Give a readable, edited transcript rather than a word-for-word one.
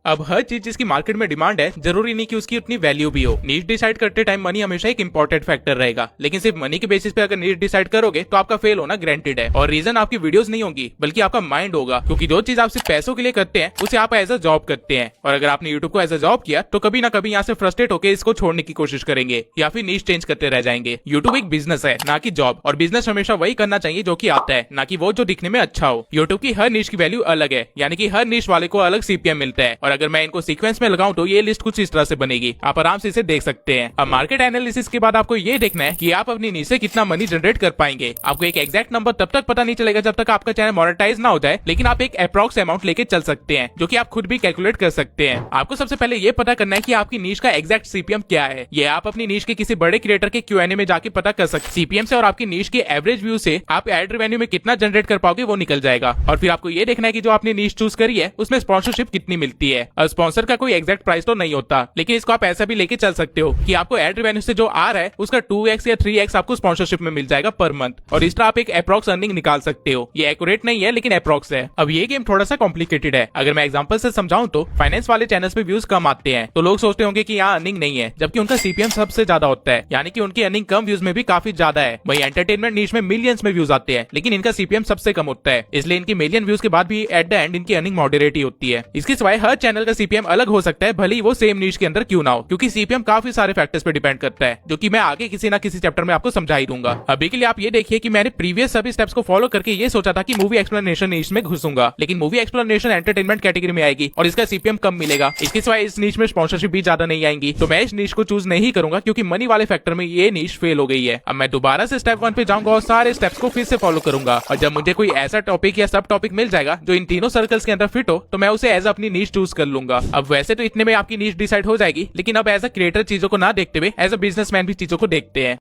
अब हर चीज जिसकी मार्केट में डिमांड है जरूरी नहीं कि उसकी उतनी वैल्यू भी हो। नीश डिसाइड करते टाइम मनी हमेशा एक इंपॉर्टेंट फैक्टर रहेगा, लेकिन सिर्फ मनी के बेसिस पे अगर नीश डिसाइड करोगे तो आपका फेल होना ग्रांटेड है। और रीजन आपकी वीडियोस नहीं होंगी बल्कि आपका माइंड होगा, क्योंकि जो चीज आप सिर्फ पैसों के लिए करते हैं उसे आप एज अ जॉब करते हैं। और अगर आपने यूट्यूब को एज अ जॉब किया तो कभी ना कभी यहाँ से फ्रस्ट्रेट होकर इसको छोड़ने की कोशिश करेंगे या फिर नीश चेंज करते रह जाएंगे। यूट्यूब एक बिजनेस है ना कि जॉब, और बिजनेस हमेशा वही करना चाहिए जो कि आता है, ना कि वो जो दिखने में अच्छा हो। यूट्यूब की हर नीश की वैल्यू अलग है, यानी कि हर नीश वाले को अलग सीपीएम मिलता है। और अगर मैं इनको सीक्वेंस में लगाऊं तो ये लिस्ट कुछ इस तरह से बनेगी, आप आराम से इसे देख सकते हैं। अब मार्केट एनालिसिस के बाद आपको ये देखना है कि आप अपनी नीश से कितना मनी जनरेट कर पाएंगे। आपको एक एग्जैक्ट नंबर तब तक पता नहीं चलेगा जब तक आपका चैनल मोनेटाइज ना हो जाए, लेकिन आप एक अप्रॉक्स अमाउंट लेके चल सकते हैं जो कि आप खुद भी कैलकुलेट कर सकते हैं। आपको सबसे पहले ये पता करना है कि आपकी नीश का एग्जैक्ट सीपीएम क्या है। ये आप अपनी नीश के किसी बड़े क्रिएटर के क्यूएनए में जाके पता कर सकते। सीपीएम से और आपकी नीश के एवरेज व्यू से आप एड रेवेन्यू में कितना जनरेट कर पाओगे वो निकल जाएगा। और फिर आपको ये देखना है कि जो आपने नीश चूज करी है उसमें स्पॉन्सरशिप कितनी मिलती है। और स्पॉन्सर का कोई एग्जैक्ट प्राइस तो नहीं होता, लेकिन इसको आप ऐसा भी लेके चल सकते हो कि आपको एड रेवेन्यू से जो आ रहा है उसका 2x या 3x आपको स्पॉन्सरशिप में मिल जाएगा पर मंथ। और इस तरह आप एक अप्रॉक्स अर्निंग निकाल सकते हो। ये एक्यूरेट नहीं है लेकिन अप्रॉक्स है। अब ये गेम थोड़ा सा कॉम्प्लिकेटेड है। अगर मैं एग्जांपल से समझाऊं तो फाइनेंस वाले चैनल्स पे व्यूज कम आते हैं तो लोग सोचते होंगे कि यहाँ अर्निंग नहीं है, जबकि उनका सीपीएम सबसे ज्यादा होता है, यानी कि उनकी अर्निंग कम व्यूज में भी काफी ज्यादा है। वही एंटरटेनमेंट नीश में मिलियंस में व्यूज आते हैं, लेकिन इनका सीपीएम सबसे कम होता है, इसलिए इनकी मिलियन व्यूज के बाद भी एट द एंड इनकी अर्निंग मॉडरेट ही होती है। इसके सिवाय हर चैनल का सीपीएम अलग हो सकता है, भले ही वो सेम नीश के अंदर क्यों ना हो, क्योंकि सीपीएम काफी सारे फैक्टर्स पे डिपेंड करता है, जो कि मैं आगे किसी ना किसी चैप्टर में आपको समझा ही दूंगा। अभी के लिए आप ये देखिए कि मैंने प्रीवियस सभी स्टेप्स को फॉलो करके ये सोचा था कि मूवी एक्सप्लेनेशन नीश में घुसूंगा, लेकिन मूवी एक्सप्लेनेशन एंटरटेनमेंट कैटेगरी में आएगी और इसका सीपीएम कम मिलेगा। इसके सिवाय इस नीश में स्पॉन्सरशिप भी ज्यादा नहीं आएंगी, तो मैं इस नीश को चूज नहीं करूंगा क्योंकि मनी वाले फैक्टर में ये नीश फेल हो गई है। अब मैं दोबारा से स्टेप 1 पे जाऊंगा और सारे स्टेप्स को फिर से फॉलो करूंगा, और जब मुझे कोई ऐसा टॉपिक या सब टॉपिक मिल जाएगा जो इन तीनों सर्कल्स के अंदर फिट हो तो मैं उसे एज अपनी नीश चूज कर लूंगा। अब वैसे तो इतने में आपकी नीश डिसाइड हो जाएगी, लेकिन अब एज अ क्रिएटर चीजों को ना देखते हुए एज अ बिजनेसमैन भी चीजों को देखते हैं।